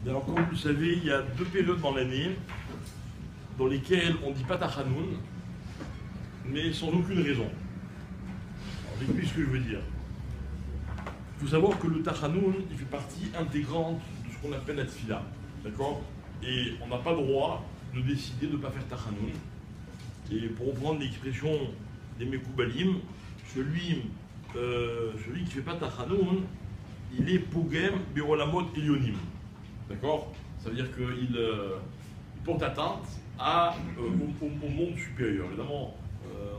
Alors, comme vous le savez, il y a deux périodes dans l'année dans lesquelles on ne dit pas Tachanoun, mais sans aucune raison. Alors, j'explique ce que je veux dire. Il faut savoir que le Tachanoun, il fait partie intégrante de ce qu'on appelle la Tfila. D'accord? Et on n'a pas le droit de décider de ne pas faire Tachanoun. Et pour reprendre l'expression des Mekoubalim, celui qui ne fait pas Tachanoun, il est Pogem Berolamot Elionim. D'accord? Ça veut dire qu'il porte atteinte au monde supérieur. Évidemment,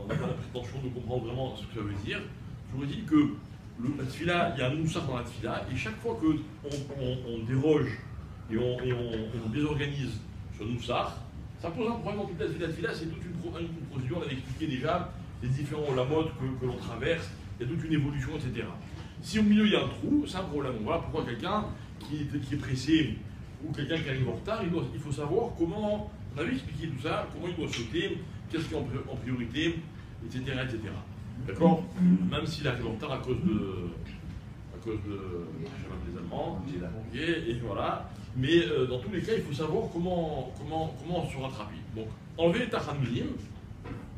on n'a pas la prétention de comprendre vraiment ce que ça veut dire. Je vous dis que la tfila, il y a un moussard dans la tfila, et chaque fois qu'on déroge et on désorganise ce moussard, ça pose un problème dans toute la tfila. C'est toute une procédure, on avait expliqué déjà les différents lamotes que l'on traverse, il y a toute une évolution, etc. Si au milieu il y a un trou, c'est un problème. Voilà pourquoi quelqu'un qui est pressé ou quelqu'un qui arrive en retard, il faut savoir comment, on avait expliqué tout ça, comment il doit sauter, qu'est-ce qui est en priorité, etc. etc. D'accord? Même s'il arrive en retard à cause de les Allemands, et voilà. Mais dans tous les cas, il faut savoir comment se rattraper. Donc, enlever les tachanounim,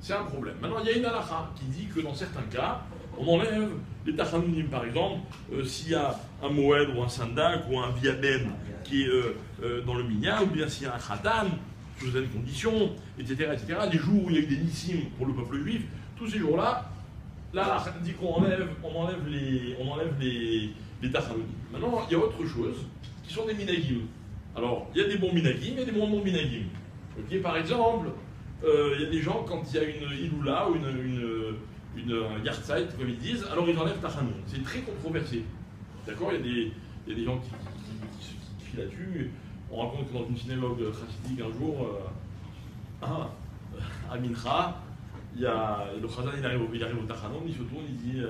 c'est un problème. Maintenant, il y a une halakha qui dit que dans certains cas, on enlève les tachanounim, par exemple, s'il y a un moed ou un sandak ou un viaben qui est dans le minyan, ou bien s'il y a un khatan, sous certaines conditions, etc., etc. Les jours où il y a eu des nissim pour le peuple juif, tous ces jours-là, là, ça dit qu'on enlève les tachanounim. Maintenant, il y a autre chose, qui sont des minagim. Alors, il y a des bons minagim et des moins bons minagim. Okay, par exemple, il y a des gens, quand il y a une iloula ou une yahrzeit, comme ils disent, alors ils enlèvent tachanoun. C'est très controversé. D'accord? Il y a des gens qui fient là-dessus. On raconte que dans une synagogue chassidique un jour, à Mincha, il y a le chazan, il arrive au tachanoun, il se tourne, il dit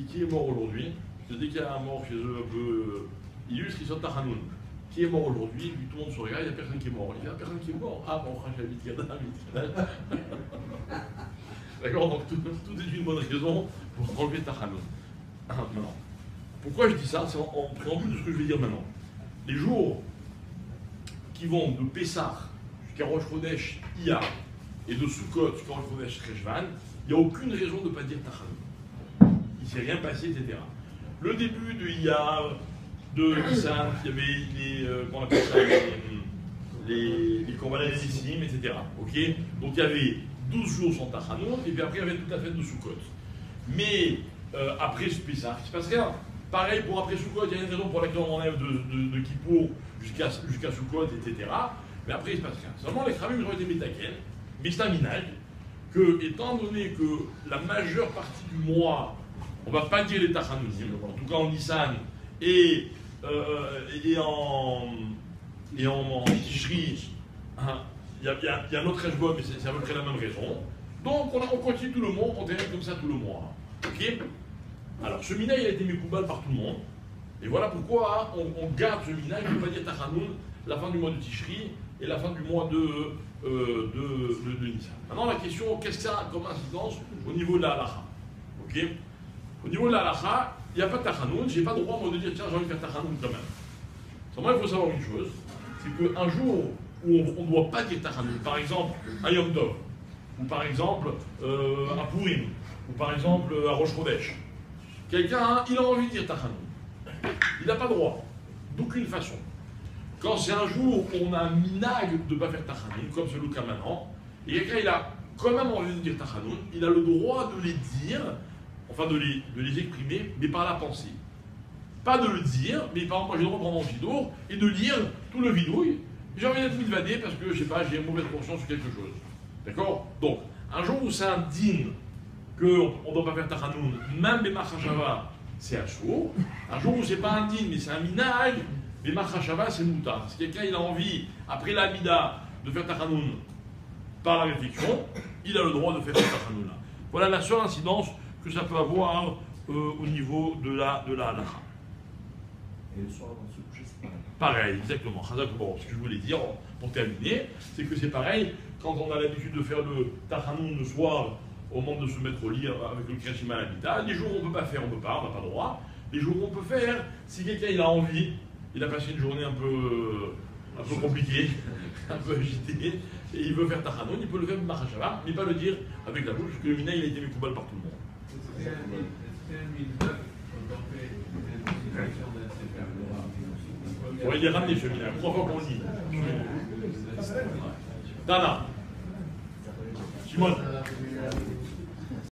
qui est mort aujourd'hui? Dès qu'il y a un mort chez eux un peu illustre, ils sont tachanoun. Qui est mort aujourd'hui? Puis tout le monde se regarde, il n'y a personne qui est mort. Il y a personne qui est mort. Ah bon, d'accord, donc tout est une bonne raison pour enlever tachanoun. Maintenant, pourquoi je dis ça? C'est en préambule de ce que je vais dire maintenant. Les jours qui vont de Pessah jusqu'à Rosh Chodesh Iyar et de Sukkot jusqu'à Rosh Chodesh Reshvan, il n'y a aucune raison de ne pas dire tachanoun. Il ne s'est rien passé, etc. Le début de Iyar, de Nissan, il y avait les combats nissim, etc. Okay, donc il y avait 12 jours sans tachanoun, et puis après il y avait toute la fête de Sukkot. Mais après ce Pessah, il ne se passe rien. Pareil pour après Sukkot, il y a une raison pour laquelle on enlève de Kippour jusqu'à Sukkot, etc. Mais après il ne se passe rien. Seulement les Khamim ont été métaken, mais c'est un minage que, étant donné que la majeure partie du mois, on ne va pas dire les tachanounim, en tout cas en Nissan et en Tishri, il y a un autre Eshbon, mais c'est à peu près la même raison. Donc on continue tout le mois, on termine comme ça tout le mois. Ok? Alors ce mina il a été mékoubal par tout le monde. Et voilà pourquoi on garde ce mina, il ne veut pas dire Tachanoun, la fin du mois de Tishri et la fin du mois de Nissan. Maintenant la question, qu'est-ce que ça a comme incidence au niveau de la halakha? Ok? Au niveau de la halakha, il n'y a pas de tachanoun, je n'ai pas le droit moi, de dire tiens j'ai envie de faire tachanoun quand même. Seulement il faut savoir une chose, c'est qu'un jour où on ne doit pas dire tachanoun, par exemple à Yom Tov, ou par exemple à Purim, ou par exemple à Rosh Chodesh, quelqu'un il a envie de dire tachanoun. Il n'a pas le droit, d'aucune façon. Quand c'est un jour où on a un minag de ne pas faire tachanoun, comme c'est le cas maintenant, et quelqu'un il a quand même envie de dire tachanoun, il a le droit de les dire, enfin de les exprimer, mais par la pensée. Pas de le dire, mais par exemple, moi j'ai le droit de prendre mon vidour et de lire tout le vidouille. J'ai envie d'être midvané parce que, je sais pas, j'ai une mauvaise conscience sur quelque chose. D'accord? Donc, un jour où c'est un din qu'on ne doit pas faire tachanoun, même les machashava, c'est un sourd. Un jour où c'est pas un din, mais c'est un minag, les machashava, c'est moutar. Si quelqu'un il a envie, après l'amida, de faire tachanoun par la réflexion, il a le droit de faire ce tachanoun-là. Voilà la seule incidence que ça peut avoir au niveau de la halakha. Et le soir, dans ce coucher, c'est pareil. Pareil, exactement. Bon, ce que je voulais dire, pour terminer, c'est que c'est pareil, quand on a l'habitude de faire le tachanoun le soir, au moment de se mettre au lit avec le kriyat shema à l'habitat, les jours où on ne peut pas faire, on n'a pas le droit. Les jours où on peut faire, si quelqu'un il a envie, il a passé une journée un peu compliquée, un peu agitée, et il veut faire Tachanon, il peut le faire Mahashava, mais pas le dire avec la bouche, parce que le Mina il a été Mekoubal par tout le monde. C'est un mitzvah quand on fait une institution d'un Sefer Torah. Il est ramené ce Mina, 3 fois qu'on le dit. Dana. Simone.